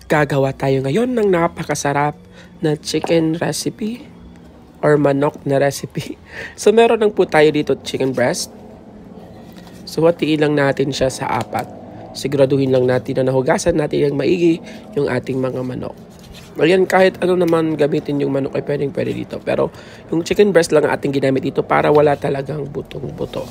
Gagawa tayo ngayon ng napakasarap na chicken recipe or manok na recipe. So meron lang po tayo dito chicken breast. So hatiin lang natin siya sa 4. Siguraduhin lang natin na nahugasan natin yung maigi yung ating mga manok. Ayan, kahit ano naman gamitin yung manok ay pwede dito. Pero yung chicken breast lang ang ating ginamit dito para wala talagang butong-buto.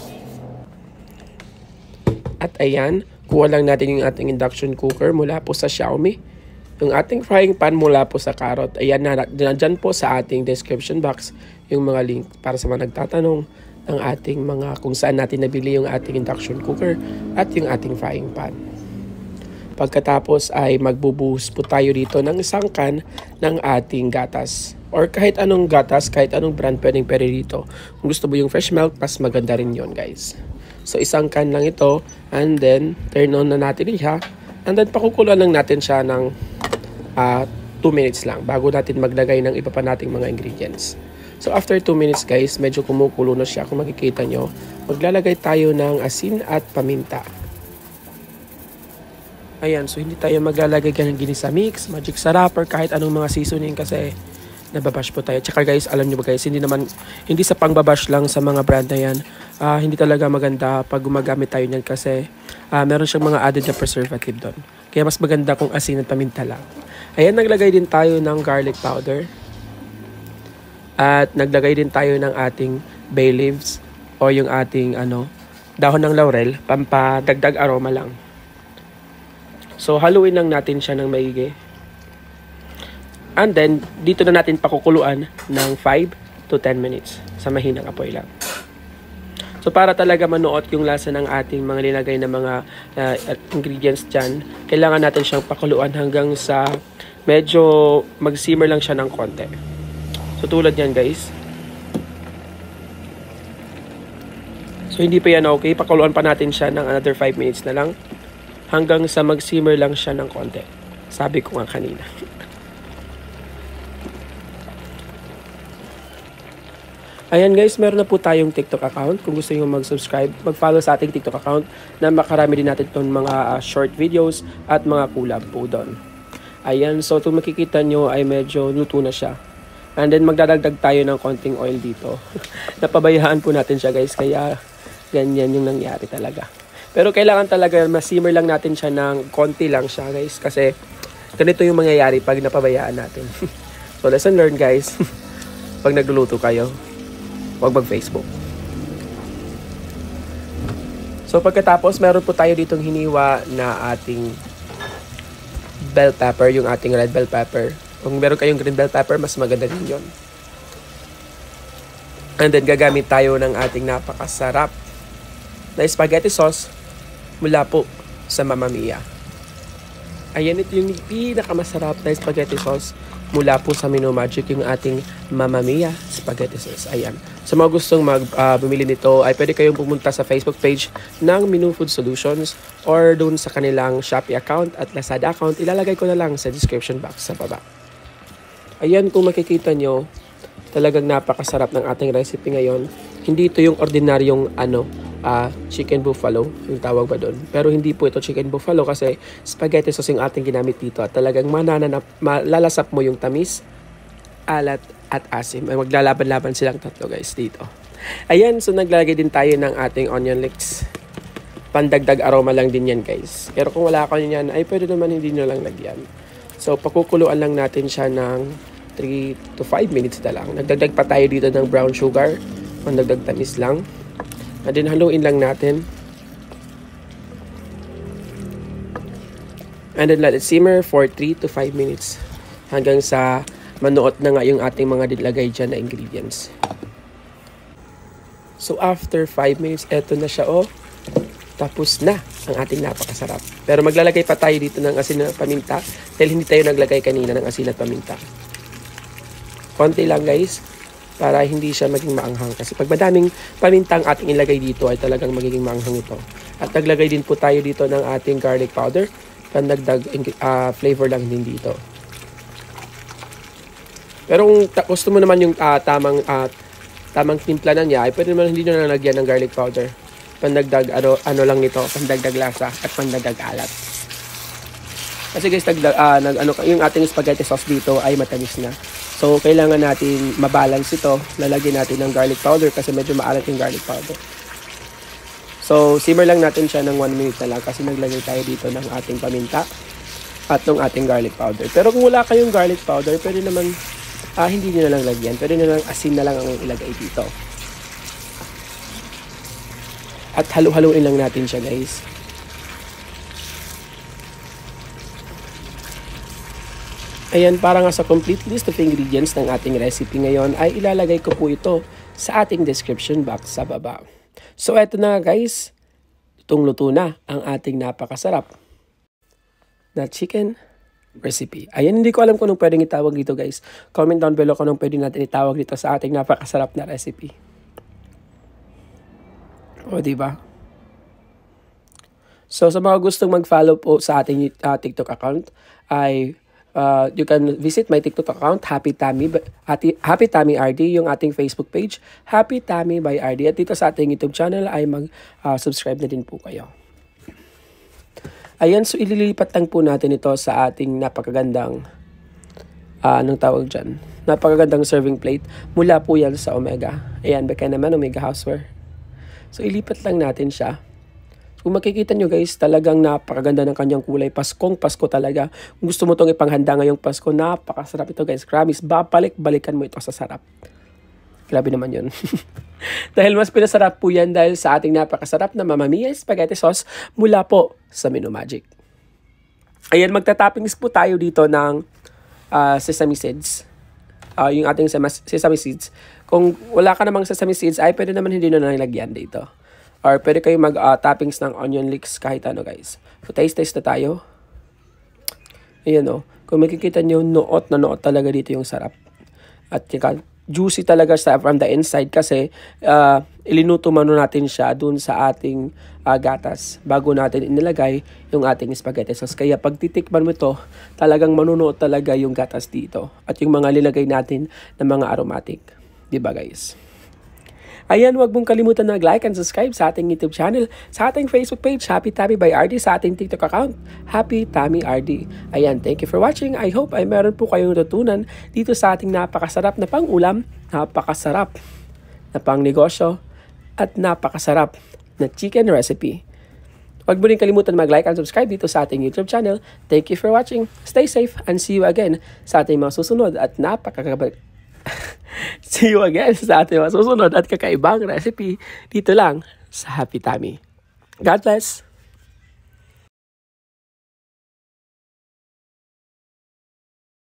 At ayan, kuha lang natin yung ating induction cooker mula po sa Xiaomi. Yung ating frying pan mula po sa Carrot. Ayan, nandyan po sa ating description box yung mga link para sa mga nagtatanong ng ating mga kung saan natin nabili yung ating induction cooker at yung ating frying pan. Pagkatapos ay magbubuhos po tayo dito ng isang can ng ating gatas. Or kahit anong gatas, kahit anong brand pwede dito. Kung gusto mo yung fresh milk, mas maganda rin yon, guys. So isang can lang ito, and then turn on na natin siya, and then pakukuluan lang natin siya ng 2 minutes lang bago natin maglagay ng iba pa nating mga ingredients. So after 2 minutes, guys, medyo kumukulo na siya. Kung makikita nyo, maglalagay tayo ng asin at paminta. Ayan, so hindi tayo maglalagay ng ginisa mix, magic sarap, or kahit anong mga seasoning kasi nababash po tayo. Tsaka guys, alam nyo ba guys, hindi sa pangbabash lang sa mga brand na yan. Hindi talaga maganda pag gumagamit tayo niyan kasi meron siyang mga added na preservative doon. Kaya mas maganda kung asin at paminta lang. Ayan, naglagay din tayo ng garlic powder. At naglagay din tayo ng ating bay leaves o yung ating dahon ng laurel, pampadagdag aroma lang. So haluin lang natin siya ng maigi. And then, dito na natin pakukuluan ng 5 to 10 minutes sa mahinang apoy lang. So, para talaga manuot yung lasa ng ating mga linagay na mga ingredients dyan, kailangan natin siyang pakuluan hanggang sa medyo mag-simmer lang siya ng konti. So, tulad yan, guys. So, hindi pa yan okay. Pakuluan pa natin siya ng another 5 minutes na lang hanggang sa mag-simmer lang siya ng konti. Sabi ko nga kanina. Ayan guys, meron na po tayong TikTok account. Kung gusto nyo mag-subscribe, mag-follow sa ating TikTok account na makarami din natin itong mga short videos at mga collab po doon. Ayan, so kung makikita nyo ay medyo luto na siya. And then magdadagdag tayo ng konting oil dito. Napabayaan po natin siya guys, kaya ganyan yung nangyari talaga. Pero kailangan talaga ma-simmer lang natin siya ng konti lang siya guys, kasi ganito yung mangyayari pag napabayaan natin. So lesson learned guys, pag nagluluto kayo, huwag mag-Facebook. So pagkatapos, meron po tayo ditong hiniwa na ating bell pepper, yung ating red bell pepper. Kung meron kayong green bell pepper, mas maganda din yun. And then gagamit tayo ng ating napakasarap na spaghetti sauce mula po sa Mamma Mia. Ayan, ito yung pinakamasarap na spaghetti sauce mula po sa Mino Magic, yung ating Mamma Mia spaghetti sauce. Ayan. Sa mga gustong bumili nito, ay pwede kayong pumunta sa Facebook page ng Mino Food Solutions or doon sa kanilang Shopee account at Lazada account. Ilalagay ko na lang sa description box sa baba. Ayan, kung makikita nyo, talagang napakasarap ng ating recipe ngayon. Hindi ito yung ordinaryong chicken buffalo, yung tawag ba doon. Pero hindi po ito chicken buffalo kasi spaghetti sauce yung ating ginamit dito at talagang malalasap mo yung tamis, alat at asim. Ay maglalaban-laban silang tatlo guys dito. Ayan, so naglalagay din tayo ng ating onion leeks. Pandagdag aroma lang din yan guys. Pero kung wala kayo yan, ay pwede naman hindi nyo lang lagyan. So pakukuluan lang natin siya ng 3 to 5 minutes na lang. Nagdagdag pa tayo dito ng brown sugar. Pandagdag tamis lang. And then haluin lang natin. And then let it simmer for 3 to 5 minutes. Hanggang sa manuot na nga yung ating mga nilagay dyan na ingredients. So after 5 minutes, eto na siya tapos na ang ating napakasarap. Pero maglalagay pa tayo dito ng asin at paminta dahil hindi tayo naglagay kanina ng asin at paminta. Konti lang guys, para hindi siya maging maanghang. Kasi pag madaming paminta ang ating ilagay dito ay talagang magiging maanghang ito. At naglagay din po tayo dito ng ating garlic powder. Pandagdag flavor lang din dito. Pero kung gusto mo naman yung tamang timpla na niya, ay pwede naman hindi nyo nalagyan ng garlic powder. Pandagdag ano lang nito, pandagdag lasa at pandagdag alat. Kasi guys, yung ating spaghetti sauce dito ay matamis na. So, kailangan natin mabalance ito. Lalagyan natin ng garlic powder kasi medyo maalat yung garlic powder. So, simmer lang natin siya ng 1 minute na lang kasi naglagay tayo dito ng ating paminta at ng ating garlic powder. Pero kung wala kayong garlic powder, pwede naman hindi nyo na lang lagyan. Pwede na lang asin na lang ang ilagay dito. At halu-haluin lang natin siya, guys. Ayan, para nga sa complete list of ingredients ng ating recipe ngayon ay ilalagay ko po ito sa ating description box sa baba. So eto na guys, lutong-luto na ang ating napakasarap na chicken recipe. Ayan, hindi ko alam kung anong pwedeng itawag dito guys. Comment down below kung anong pwede natin itawag dito sa ating napakasarap na recipe. O diba? So sa mga gustong mag-follow po sa ating TikTok account ay you can visit my TikTok account, Happy Tammy RD, yung ating Facebook page, Happy Tammy by RD. At dito sa ating YouTube channel ay mag-subscribe na din po kayo. Ayan, so ililipat lang po natin ito sa ating napakagandang, anong tawag dyan? Napakagandang serving plate. Mula po yan sa Omega. Ayan, baka naman Omega Houseware. So ilipat lang natin siya. Kung makikita nyo guys, talagang napakaganda ng kanyang kulay. Paskong Pasko talaga. Kung gusto mo itong ipanghanda ngayong Pasko, napakasarap ito guys. Promise, balikan mo ito sa sarap. Grabe naman yun. Dahil mas pinasarap po yan dahil sa ating napakasarap na Mamma Mia spaghetti sauce mula po sa Menu Magic. Ayan, magta-toppings po tayo dito ng sesame seeds. Yung ating sesame seeds. Kung wala ka namang sesame seeds, ay pwede naman hindi na nilagyan dito. Or pwede kayo mag-toppings ng onion leeks kahit ano guys. So taste na tayo. Ayan o. Kung makikita nyo, noot na noot talaga dito yung sarap. At juicy talaga from the inside kasi ilinuto mano natin siya dun sa ating gatas bago natin inilagay yung ating spaghetti sauce. Kaya pag titikman mo ito, talagang manunuot talaga yung gatas dito. At yung mga nilagay natin na mga aromatic. Diba guys? Ayan, huwag mong kalimutan na like and subscribe sa ating YouTube channel, sa ating Facebook page, Happy Tammy by RD, sa ating TikTok account, Happy Tammy RD. Ayan, thank you for watching. I hope ay meron po kayong natutunan dito sa ating napakasarap na pang-ulam, napakasarap na pang-negosyo, at napakasarap na chicken recipe. Huwag mo rin kalimutan mag-like and subscribe dito sa ating YouTube channel. Thank you for watching. Stay safe and see you again sa ating mga susunod at see you again sa ating masusunod at kakaibang recipe dito lang sa Happy Tammy. God bless!